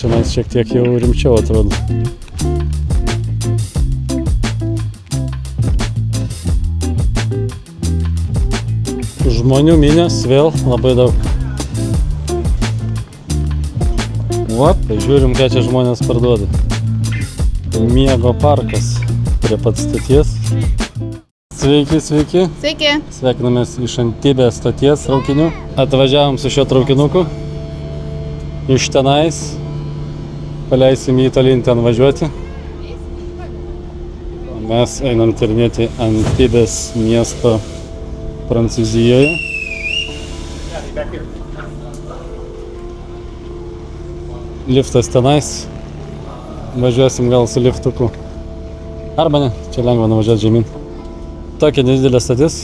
Čia šiek tiek jau rimčiau atrodo. Žmonių minios vėl labai daug. Žiūrim, ką čia žmonės parduoda. Miego parkas prie pat stoties. Sveiki, sveiki. Sveiki. Sveikinamės iš Antibės stoties traukinių. Atvažiavom su šio traukinuku. Iš tenais. Paleisim jį tolyn ten važiuoti. Mes einam tyrinėti Antibės miesto Prancūzijoje. Liftas tenais. Važiuosim gal su liftuku. Arba ne, čia lengva nuvažiuoti žemyn. Tokia nedidelė stotis.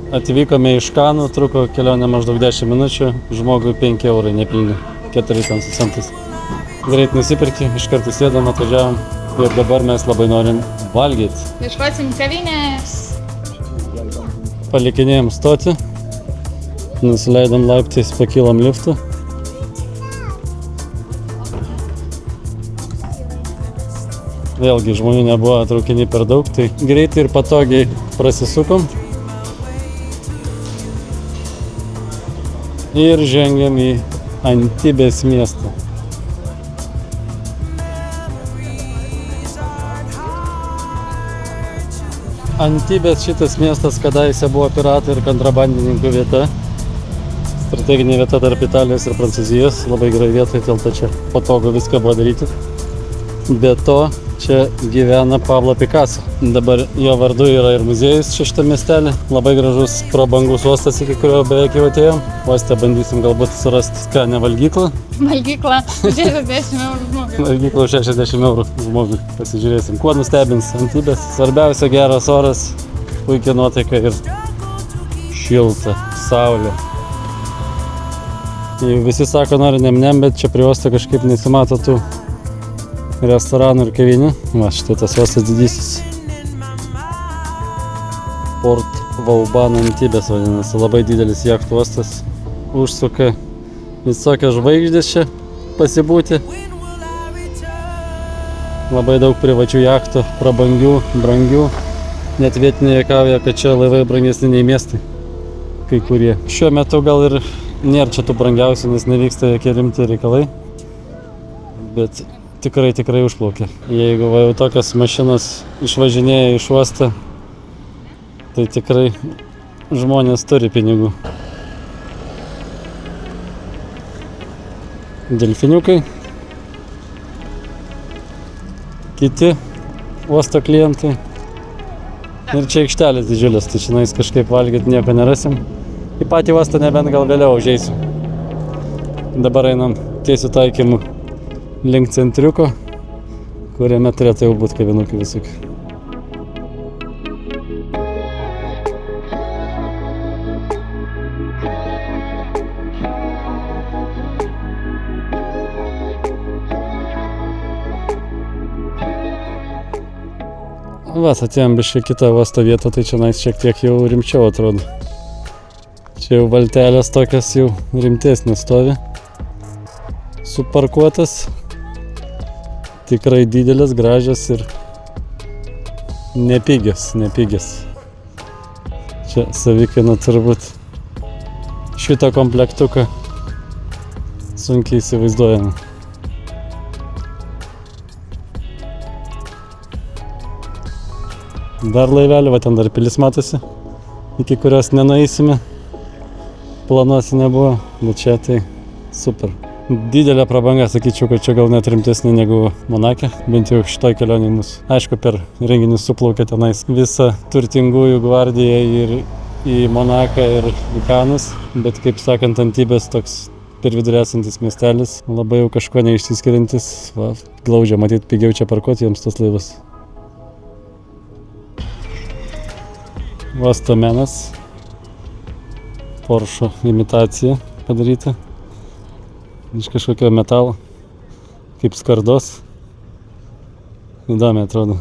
Atvykome iš Kanų, truko kelionė maždaug 10 minučių. Žmogui 5 eurai nepilni, 4 centus. Greit nusipirki, iš karto sėdam, atvažiavom. Ir dabar mes labai norim valgyti. Ieškosim kavinės. Palikinėjom stotį. Nusileidom laiptais, pakilom liftu. Vėlgi žmonių nebuvo traukiny per daug, tai greitai ir patogiai prasisukom. Ir žengiam į Antibės miestą. Antibės šitas miestas kadaise buvo piratų ir kontrabandininkų vieta. Strateginė vieta tarp Italijos ir Prancūzijos. Labai gerai vietoj, dėl to čia patogu viską buvo daryti. Be to, čia gyvena Pablo Picasso. Dabar jo vardu yra ir muziejus čia šitą miestelį. Labai gražus prabangus uostas, iki kurio beveik jau atėjom. Uoste bandysim galbūt surasti skanę valgyklą. Valgykla 60 eurų žmogui. Valgykla 60 eurų žmogui. Pasižiūrėsim, kuo nustebins Antibės. Svarbiausia geras oras, puikia nuotaika ir šilta, saulė. Visi sako nori nem, bet čia prie uosto kažkaip nesimato tų restoranų ir kavinių. Va, štai tas uostas didysis. Port Vauban Antibės vadinasi. Labai didelis jachtų uostas. Užsuka visokios žvaigždės čia pasibūti. Labai daug privačių jachtų, prabangių, brangių. Net vietiniai juokauja, kad čia laivai brangesni nei miestai. Kai kurie. Šiuo metu gal ir nėra čia tų brangiausių, nes nevyksta jokie rimti reikalai. Bet tikrai užplaukia. Jeigu jau tokios mašinos išvažinėja iš uostą, tai tikrai žmonės turi pinigų. Delfiniukai. Kiti uosto klientai. Ir čia aikštelės didžiulės, tai šiandien kažkaip valgyti nieko nerasim. Į patį uostą nebent gal vėliau užeisim. Dabar einam tiesiu taikymu link centriuko, kuriame turėtų jau būti kavinukai visokių. Va, atėjom biškai kitą uosto vietą, tai čia šiek tiek jau rimčiau atrodo. Čia jau valtelės tokios jau rimtesnės stovi. Suparkuotas. Tikrai didelės, gražios ir nepigios. Čia savikaina turbūt šitą komplektuką sunkiai įsivaizduojama. Dar laivelį, va ten dar pilis matosi, iki kurios nenueisime. Planuose nebuvo, bet čia tai super. Didelė prabanga, sakyčiau, kad čia gal net rimtesnė negu Monake, bent jau šitoj kelionėj mūsų. Aišku, per renginį suplaukė tenais visa turtingųjų gvardija ir į Monaką ir į Kanus, bet kaip sakant, Antibės toks per vidurį esantis miestelis, labai jau kažko neišsiskiriantis, va, glaudžia, matyt, pigiau čia parkuoti jiems tas laivas. Uosto menas, Porsche imitacija padaryta. Iš kažkokio metalo, kaip skardos. Įdomiai atrodo.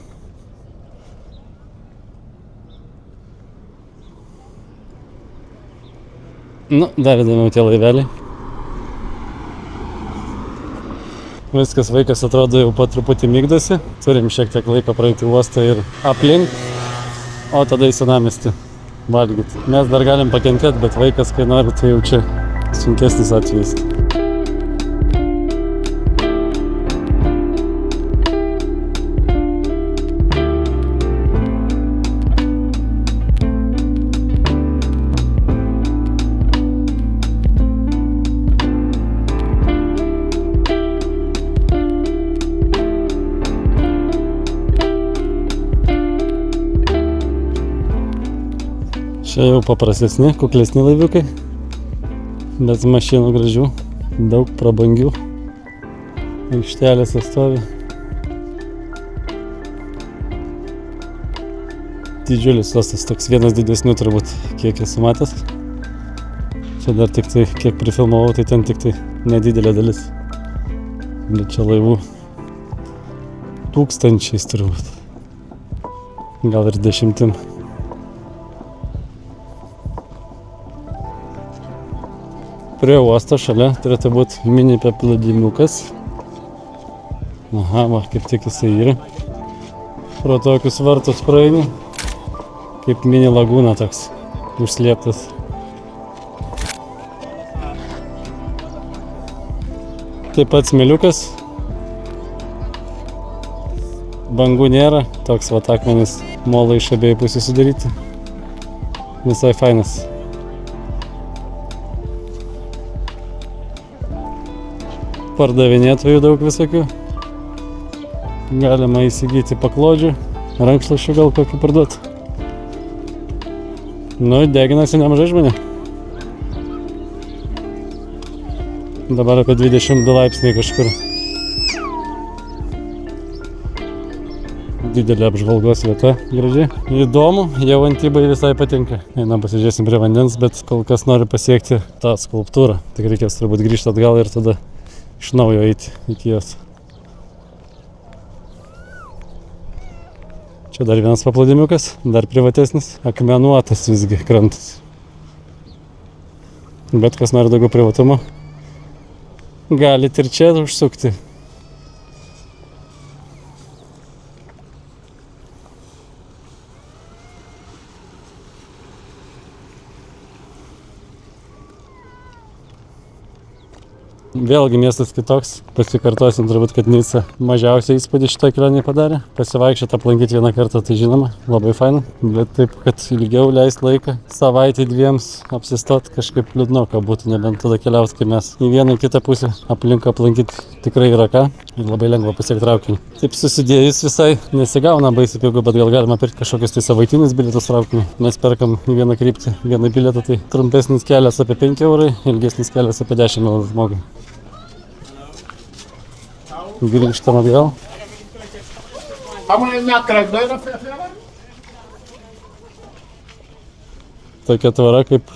Nu, dar įdomiau tie laiveliai. Viskas, vaikas atrodo jau po truputį mygdosi. Turim šiek tiek laiko praeiti uostą ir aplink, o tada į senamiestį valgyti. Mes dar galim pakentėti, bet vaikas, kai nori, tai jau čia sunkesnis atvejis. Čia jau paprastesni, kuklesni laiviukai, bet mašinų gražių, daug prabangių, aikštelėse stovi. Didžiulis uostas, toks vienas didesnių turbūt, kiek esu matęs. Čia dar tik tai, kiek prifilmavau, tai ten tik tai nedidelė dalis. Bet čia laivų tūkstančiais turbūt, gal ir 10. Prie uosto šalia turėtų būti mini paplūdimiukas. Aha, va, kaip tik jisai yra. Pro tokius vartus praeini, kaip mini lagūna toks, užslėptas. Taip pat smėliukas. Bangų nėra, toks va akmenis molai iš abiejų pusių sudaryti. Visai fainas. Pardavinėtojų daug visokių. Galima įsigyti paklodžių, rankšluosčių gal kokį parduoti. Nu, deginasi nemažai žmonių. Dabar apie 22 laipsniai kažkur. Didelė apžvalgos vieta, gražiai. Įdomu, jau Antibai visai patinka. Einam pasižiūrėsim prie vandens, bet kol kas noriu pasiekti tą skulptūrą. Tik reikės turbūt grįžti atgal ir tada iš naujo eiti iki jos. Čia dar vienas paplūdimiukas, dar privatesnis, akmenuotas visgi krantas. Bet kas nori daugiau privatumo, galit ir čia užsukti. Vėlgi miestas kitoks, pasikartosim turbūt, kad Nica mažiausiai įspūdį šitą kelionį padarė. Pasivaikščiot, aplankyti vieną kartą, tai žinoma, labai faina, bet taip, kad ilgiau leist laiką, savaitį dviems apsistot kažkaip liūdnoka būtų, nebent tada keliaut, kai mes į vieną kitą pusę aplink aplankyti tikrai yra ką ir labai lengva pasiekti traukinį. Taip susidėjus visai nesigauna baisiai pigu, bet gal galima pirkti kažkokius tai savaitinius bilietus traukinį. Mes perkam į vieną kryptį, vieną bilietą, tai trumpesnis kelias apie 5 eurai, ilgesnis kelias apie 10 eurų žmogui. Grįžtam atgal. Tokia tvara, kaip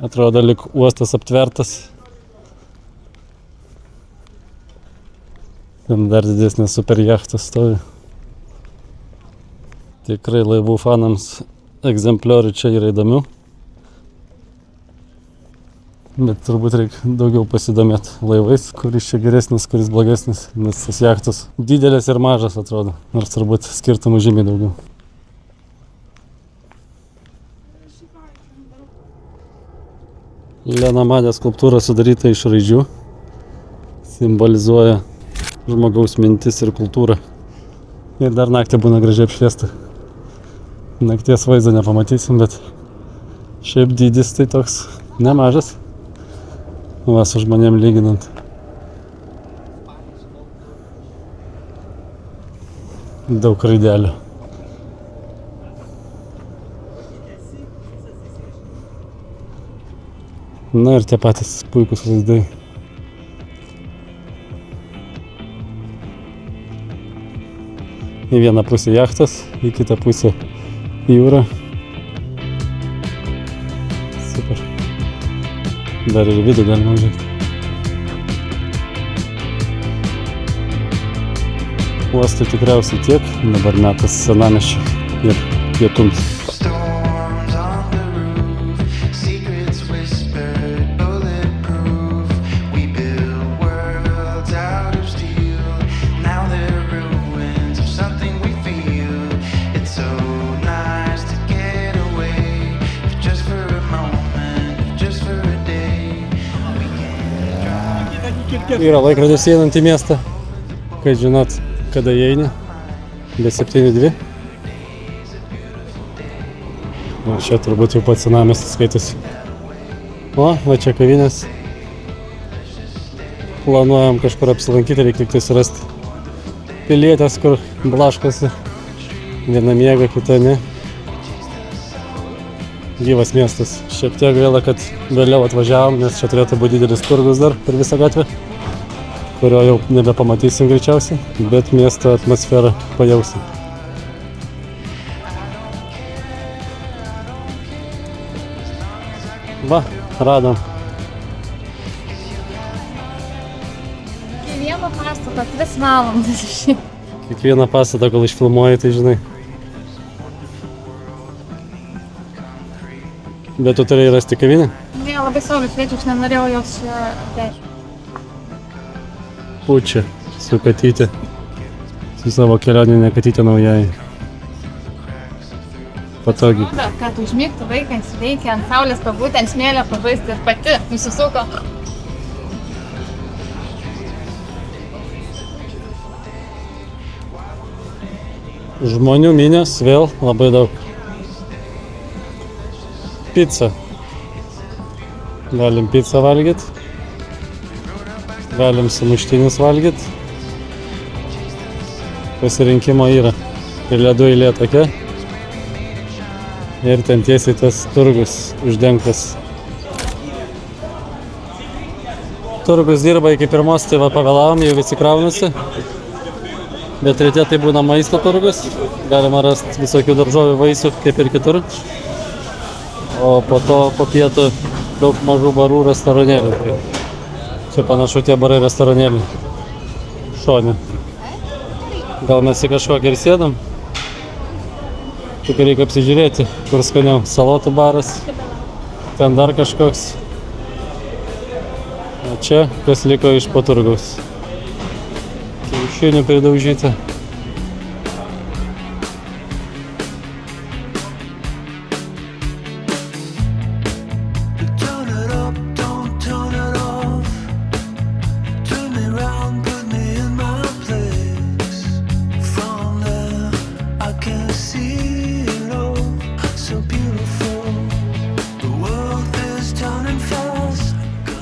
atrodo lyg uostas aptvertas. Ten dar didesnė super jachta stovi. Tikrai laivų fanams egzempliorių čia yra įdomių. Bet turbūt reikia daugiau pasidomėti laivais, kuris čia geresnis, kuris blogesnis, nes tas jachtas didelis ir mažas atrodo, nors turbūt skirtumų žymiai daugiau. Lenamadės skulptūra sudaryta iš raidžių, simbolizuoja žmogaus mintis ir kultūrą. Ir dar naktį būna gražiai apšviesta. Nakties vaizdo nepamatysim, bet šiaip dydis tai toks nemažas. Va, su žmonėm lyginant. Daug raidelių. Na ir tie patys puikūs vaizdai. Į vieną pusę jachtas, į kitą pusę jūra. Super. Dar ir vidų galima užžiūrėti. Uostui tikriausiai tiek, dabar metas senamiesčiui ir pietums. Yra laikrodis einant į miestą, kad žinot, kada įeini. Be 7:02. O čia turbūt jau pats senamiestis skaitosi. O, va čia kavinės. Planuojam kažkur apsilankyti, reikia tik tai surasti pilietės, kur blaškosi. Viena miega, kita ne. Gyvas miestas. Šiek tiek gaila, kad vėliau atvažiavom, nes čia turėtų būti didelis turgus dar per visą gatvę, kurio jau nebepamatysim greičiausiai, bet miesto atmosferą pajausim. Va, radom. Vieno pastato 3 valandas iš. Kiekvieną pastatą, kol išfilmuoji, tai žinai. Bet tu turėjai rasti kavinę? Ne, labai saulė šviečia, aš nenorėjau jos čia dėti. Pučia su katytė. Su savo kelioninė katytė naujai. Patogiai. Bet kad užmigtų vaiką, jis reikia ant saulės pabūti, ant smėlio pažaisti ir pati nusisuko. Žmonių minios vėl labai daug. Pica. Galim pizzą valgyt. Galim sumuštinius valgyt. Pasirinkimo yra. Ir ledų eilė tokia. Ir ten tiesiai tas turgus uždengtas. Turgus dirba iki 1, tai va pavėlavom, jau visi kraunasi. Bet ryte tai būna maisto turgus. Galima rasti visokių daržovių, vaisių, kaip ir kitur. O po to po pietų daug mažų barų, restoranėlių. Čia panašu tie barai restoranėliai. Šone. Gal mes į kažkokią ir sėdam? Tik reikia apsižiūrėti, kur skaniau. Salotų baras. Ten dar kažkoks. O čia kas liko iš po turgaus. Kiaušinių pridaužyta.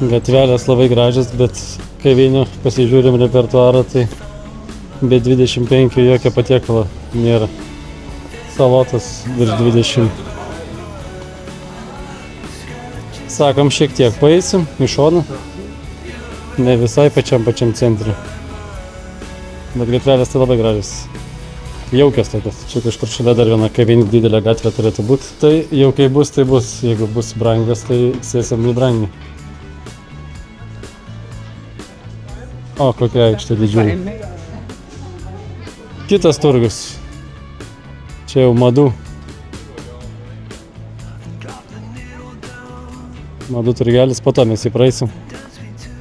Gatvelės labai gražios, bet kavinių pasižiūrim repertuarą, tai be 25 jokio patiekalo nėra. Salotas virš 20. Sakom, šiek tiek paeisim į šoną. Ne visai pačiam centre. Bet gatvelės tai labai gražios. Jaukios tokios. Čia kažkur šalia dar viena kavinė didelė gatvė turėtų būti. Tai jau kai bus, tai bus. Jeigu bus brangios, tai sėsim į brangį. O, kokia aikštė didžiulė. Kitas turgus. Čia jau madų. Madų turgelis, po to mes jį praeisim.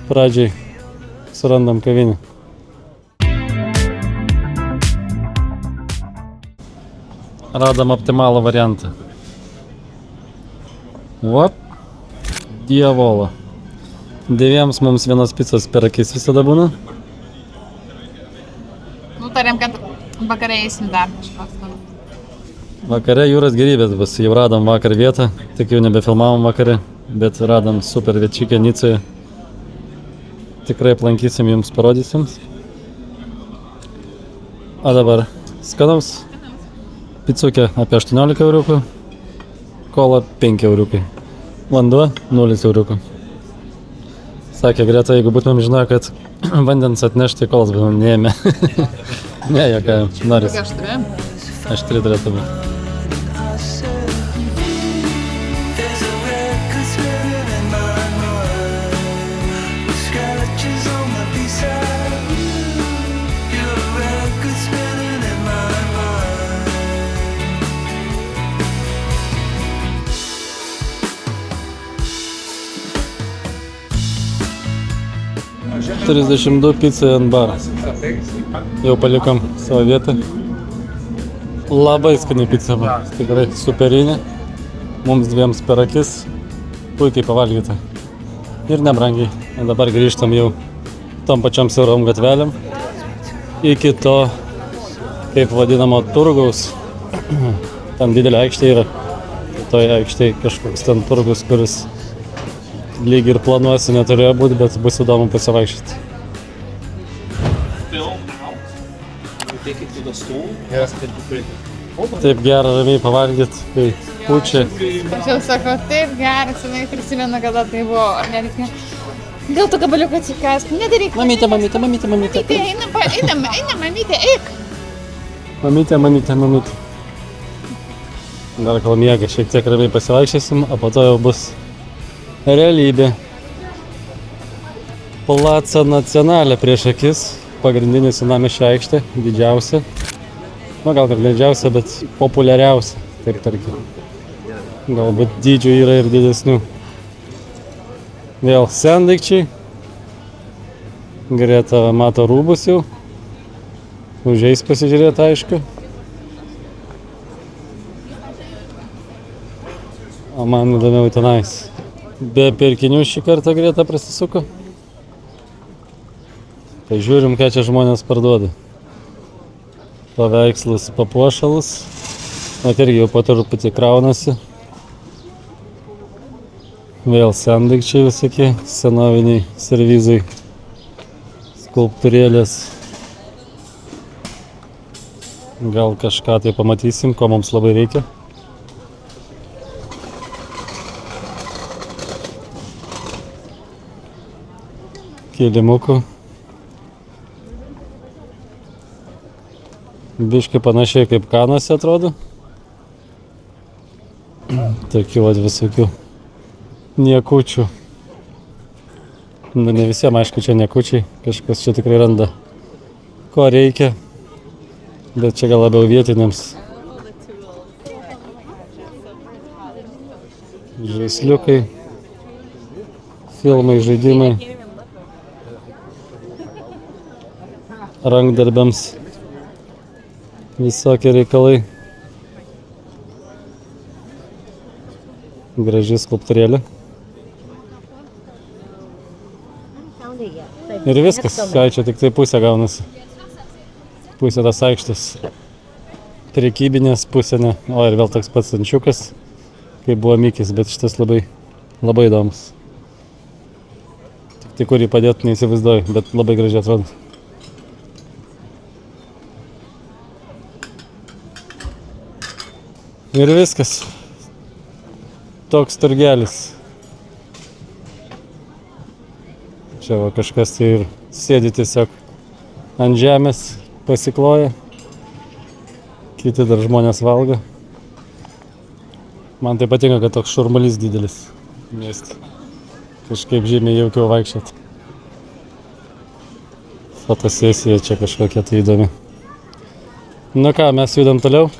Pradžiai surandam kavinę. Radam optimalų variantą. Vop. Diavola. Dviems mums vienos picos per akis visada būna. Nutarėm, kad vakare eisim dar kažkoks. Vakare jūros gerybės bus. Jau radom vakar vietą, tik jau nebefilmavom vakare, bet radom super viečikę Nicoje. Tikrai aplankysim, jums parodysim. O dabar skanaus. Picukė apie 18 euriukų, kola 5 euriukai. Vanduo 0 euriukų. Sakė Greta, jeigu būtumėm žinoję, kad vandens atnešti, kolas būtumėm neėmę. Ne, jokia, noris. Aštri turėtų būti. $32 pizza ant baro. Jau palikom savo vietą. Labai skani pica buvo. Tikrai superinė. Mums dviems per akis. Puikiai pavalgyta. Ir nebrangiai. O dabar grįžtam jau tam pačiam siauram gatvelėm iki to, kaip vadinamo, turgaus. Ten didelė aikštė yra. Toje aikštėje kažkoks ten turgus, kuris lyg ir planuosi neturėjo būti, bet bus įdomu pasivaikščioti. Taip gera ramiai pavalgyti, kai pučia. Aš jau sakau, taip geras, jinai prisimenu, kada tai buvo, ar nereikia. Gal tu gabaliuką atsikask, nedaryk. Mamytė. Mamytė, einam, mamytė, eik. Mamytė. Dar kol miega, šiek tiek ramiai pasivaikščiosim, o po to jau bus realybė. Plaza Nacionale prieš akis, pagrindinė senamiesčio aikštė, didžiausia. Gal ir didžiausia, bet populiariausia, taip tarkim. Galbūt dydžių yra ir didesnių. Vėl sendaikčiai. Greta mato rūbus jau. Užeis pasižiūrėti, aišku. O man įdomiau tenais. Be pirkinių šį kartą Greta prasisuko. Tai žiūrim, ką čia žmonės parduoda. Paveikslus, papuošalus. Mat irgi jau po truputį kraunasi. Vėl sendaikčiai visokie, senoviniai servizai, skulptūrėlės. Gal kažką tai pamatysim, ko mums labai reikia. Kilimukų. Biškai panašiai kaip Kanuose atrodo. Tokių visokių niekučių. Nu, ne visiems, aišku, čia niekučiai. Kažkas čia tikrai randa, ko reikia. Bet čia gal labiau vietiniams. Žaisliukai, filmai, žaidimai. Rankdarbiams visokie reikalai. Graži skulptūrėlė. Ir viskas, ką čia tik tai pusė gaunasi. Pusė tas aikštės. Prekybinės pusė ne. O ir vėl toks pats ančiukas, kaip buvo Mikis, bet šitas labai įdomus. Tik tai kur jį padėti neįsivaizduoju, bet labai gražiai atrodo. Ir viskas. Toks turgelis. Čia va kažkas tai ir sėdi tiesiog ant žemės, pasikloja. Kiti dar žmonės valgo. Man tai patinka, kad toks šurmulys didelis mieste. Kažkaip žymiai jaukiau vaikščioti. Fotosesija čia kažkokia tai įdomi. Nu ką, mes judam toliau?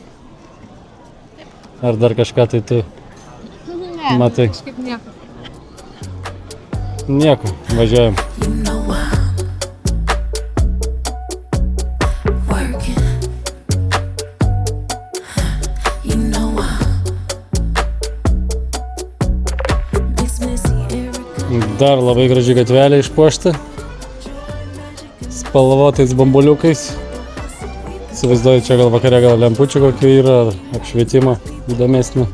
Ar dar kažką tai tu matai? Kažkaip nieko. Nieko, važiuojam. Dar labai graži gatvelė išpuošta. Spalvotais bambuliukais. Įsivaizduoju, čia gal vakare gal lempučių kokių yra, apšvietimo įdomesnį.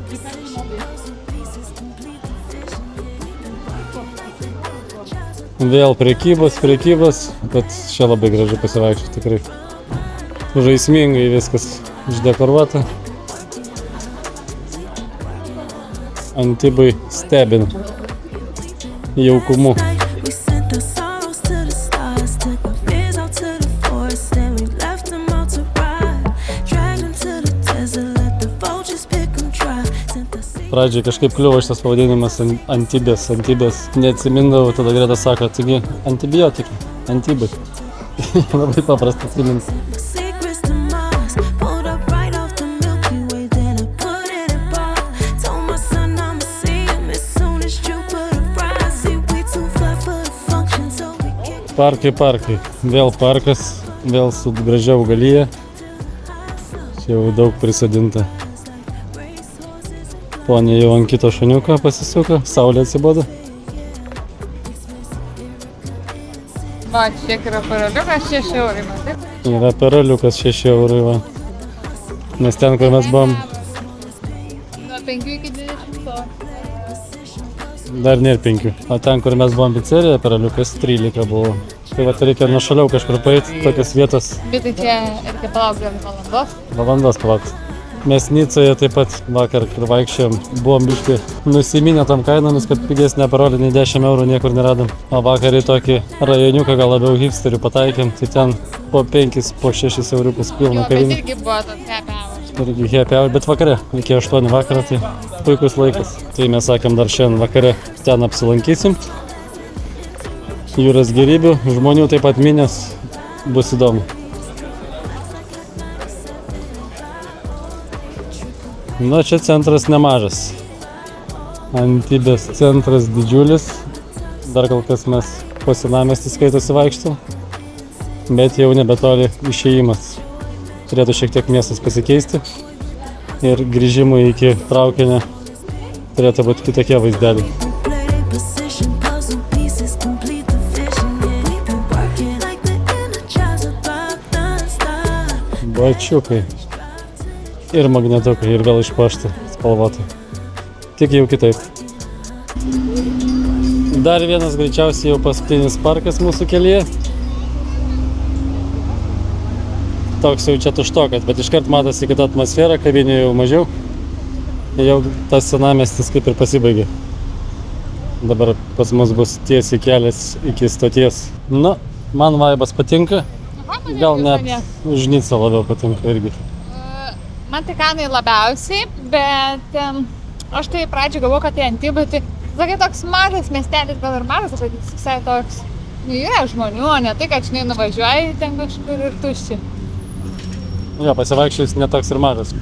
Vėl prekybos, bet čia labai gražu pasivaikščioti tikrai. Žaismingai viskas išdekoruota. Antibai stebina jaukumu. Pradžiai kažkaip kliuvo šitas pavadinimas Antibės. Neatsimindavau, tada Greta sako, taigi antibiotikai, antibai. Labai paprasta atsiminti. Parkai. Vėl parkas, vėl su gražia augalija. Čia jau daug prisodinta. Ponė jau ant kito šuniuko pasisuko, saulė atsibodo. Va, čia yra paraliukas 6 eurai, matai? Yra peraliukas 6 eurai, va. Nes ten, kur mes buvom, Nuo 5 iki 20 eurų. dar nėra 5. O ten, kur mes buvom pizzerija, peraliukas 13 buvo. Tai va, reikia nuošaliau kažkur paeiti, tokias vietas. Bet tai čia reikia palaukti gal valandos. Valandos palaukti. Mes Nicoje taip pat vakar, kur vaikščiojom, buvom biškai nusiminę tam kainomis, kad pigesnė parolė nei 10 eurų niekur neradom. O vakar į tokį rajoniuką gal labiau hipsterių pataikėm, tai ten po 5, po 6 euriukus pilna Jo, bet kavinė. irgi buvo tas happy hour. Irgi happy hour, bet vakare, iki 8 vakaro, tai puikus laikas. Tai mes sakėm, dar šiandien vakare ten apsilankysim. Jūros gėrybių, žmonių taip pat minės, bus įdomu. Na, čia centras nemažas. Antibės centras didžiulis. Dar kol kas mes po senamiestį skaitosi vaikštom. Bet jau nebetoli išėjimas. Turėtų šiek tiek miestas pasikeisti. Ir grįžimui iki traukinio turėtų būti kitokie vaizdeliai. Bačiukai. Ir magnetukai, ir gal išpašti spalvotai. Tik jau kitaip. Dar vienas greičiausiai jau paskutinis parkas mūsų kelyje. Toks jau čia tuštokas, bet iškart matosi kita atmosfera, kavinių jau mažiau. Jau tas senamiestis kaip ir pasibaigė. Dabar pas mus bus tiesiai kelias iki stoties. Nu, man vaibas patinka. Gal net už Nicą labiau patinka irgi. Man tai Kanai labiausiai, bet aš tai pradžioje galvoju, kad tai Antibė, tai tokia toks mažas miestelis, gal ir mažas, bet jis visai toks, nu yra žmonių, o ne tai, kad žinai nuvažiuoji ten kažkur ir tušči. Jo, pasivaikščiojus netoks ir mažas.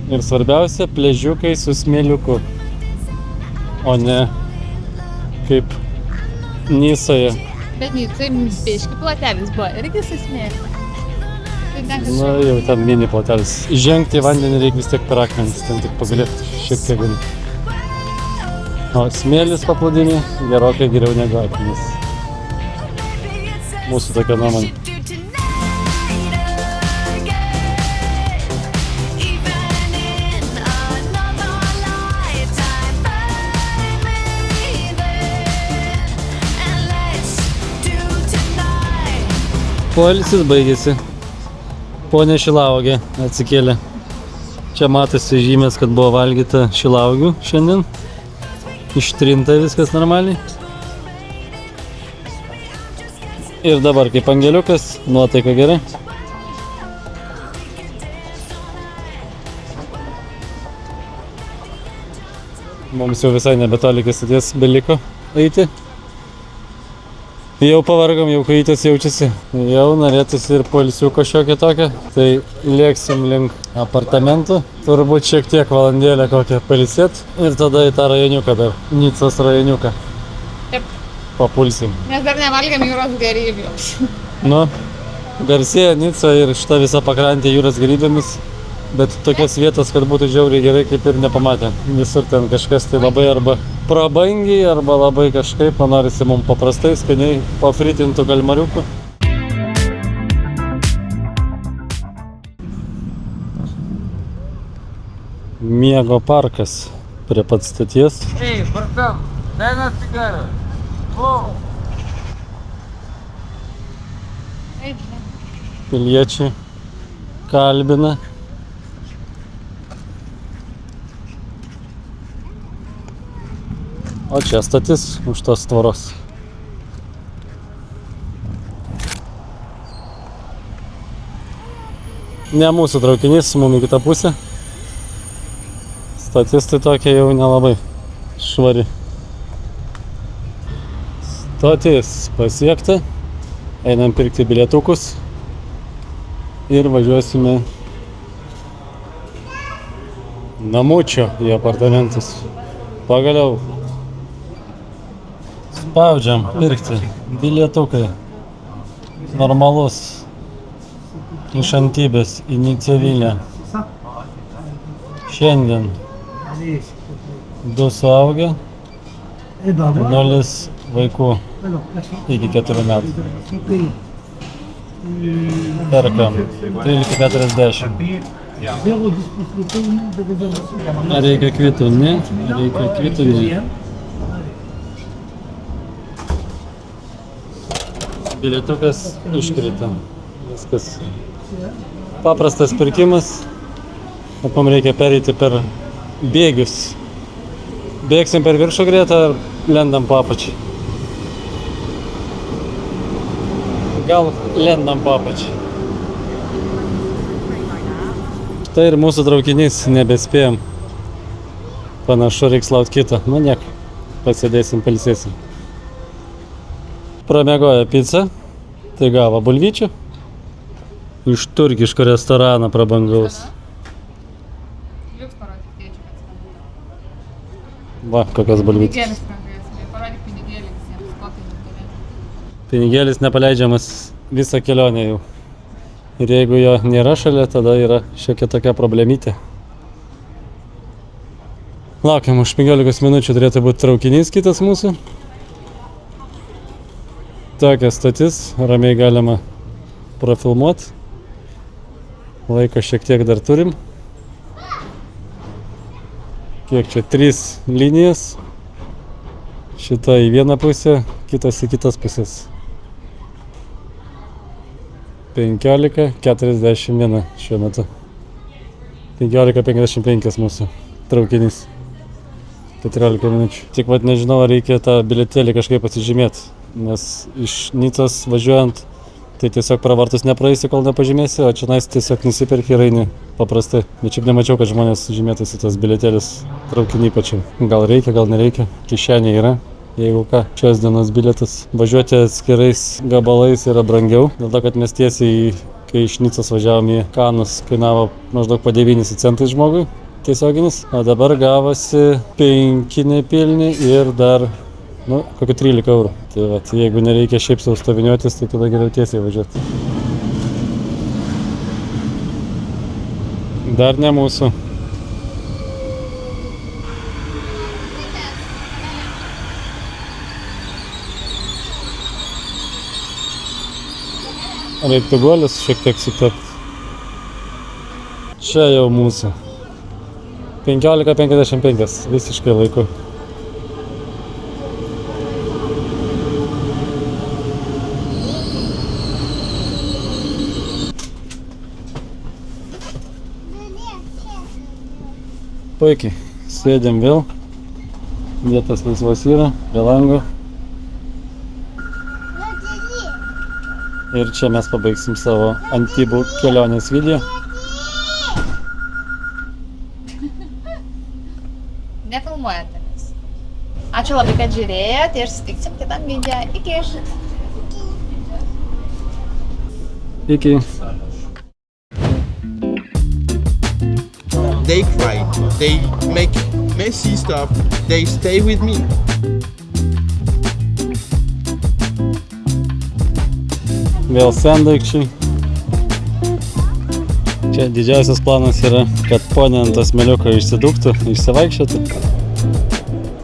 Ir svarbiausia, pležiukai su smėliuku, o ne kaip Nicoje. Bet Nicai biški platelis buvo, irgi su smėliu. Na, jau ten mini platelis. Žengti į vandenį reikia vis tiek per akmenis, ten tik pagulėti šiek tiek gali. O smėlis paplūdimį gerokai geriau negu akmenis. Mūsų tokia nuomonė. Poilsis baigėsi. Ponė Šilauogė atsikėlė. Čia matosi žymės, kad buvo valgyta šilauogių šiandien. Ištrinta viskas normaliai. Ir dabar kaip angeliukas, nuotaika gera. Mums jau visai nebetoli iki stoties beliko eiti. Jau pavargom, jau kojytės jaučiasi. Jau norėtųsi ir poilsiuko šiokio tokio. Tai lėksim link apartamentų. Turbūt šiek tiek valandėlę kokią pailsėt. Ir tada į tą rajoniuką dar. Nicos rajoniuką. Taip. Papulsim. Nes dar nevalgėm jūros gėrybių. Nu, garsėja Nica ir šita visa pakrantė jūros gėrybėmis. Bet tokias vietas, kad būtų žiauriai gerai, kaip ir nepamatė. Visur ten kažkas tai labai arba prabangiai, arba labai kažkaip, man norisi mums paprastai, skaniai pafritintų kalmariukų. Miego parkas prie pat stoties. Эй, братан, дай нам сигару. О, Piliečiai kalbina. O čia stotis už tos tvoros. Ne mūsų traukinys, mum į kitą pusę. Stotis tai tokia jau nelabai švari. Stotis pasiekta. Einam pirkti bilietukus. Ir važiuosime namučio į apartamentus. Pagaliau. Spaudžiam pirkti bilietukai. Normalus. Iš Antibės į Nicevilę. Šiandien 2 suaugę 0 vaikų iki 4 metų. Perkam 13,40. Ar reikia kvitų? Ne. Reikia kvitų? Ne. Bilietukas iškrita. Viskas. Paprastas pirkimas. Mums reikia pereiti per bėgius. Bėgsim per viršų greitą ar lendam po apačiai? Gal lendam po apačiai. Štai ir mūsų traukinys, nebespėjom. Panašu, reiks laukti kitą. Nu nieko, pasėdėsim, pailsėsim. Pramiegojo picą, tai gavo bulvyčių. Iš turkiško restorano prabangaus. Liuks parodyk tėčiui, kad skambina. Va, kokios bulvytės. Pinigėlis rankoje, parodyk pinigėlį visiems, kokį nugalėti. Pinigėlis nepaleidžiamas visą kelionę jau. Ir jeigu jo nėra šalia, tada yra šiokia tokia problemytė. Laukiam, už 15 minučių turėtų būti traukinys kitas mūsų. Tokia stotis, ramiai galima profilmuoti. Laiko šiek tiek dar turim. Kiek čia? 3 linijas. Šita į vieną pusę, kitas į kitas pusės. 15:41 šiuo metu. 15:55 mūsų traukinys. 14 minučių. Tik vat nežinau, ar reikia tą bilietėlį kažkaip pasižymėti. Nes iš Nicos važiuojant, tai tiesiog pravartus nepraeisi, kol nepažymėsi, o čia tiesiog nusipirki ir eini paprastai. Bet šiaip nemačiau, kad žmonės žymėtųsi tas bilietėlis traukinį pačiam. Gal reikia, gal nereikia. Kišenė yra. Jeigu ką, šios dienos bilietus. Važiuoti atskirais gabalais yra brangiau. Dėl to, kad mes tiesiai, kai iš Nicos važiavom į Kanus, kainavo maždaug po 9 centais žmogui tiesioginis. O dabar gavosi 5 nepilni ir dar, kokį 13 eurų. Tai vat, jeigu nereikia šiaip sau stoviniuotis, tai tada geriau tiesiai važiuoti. Dar ne mūsų. Reiktų guolius šiek tiek sutepti. Čia jau mūsų. 15:55, visiškai laiku. Puikiai, sėdėm vėl. Vietos laisvos yra, prie lango. Ir čia mes pabaigsim savo Antibų kelionės video. Nefilmuojate vis. Ačiū labai, kad žiūrėjote ir susitiksim kitam video. Iki. Iki. They cry, they make messy stuff, they stay with me. Vėl sendaikčiai. Čia didžiausias planas yra, kad ponė ant to smėliuko išsidūktų, išsivaikščiotų.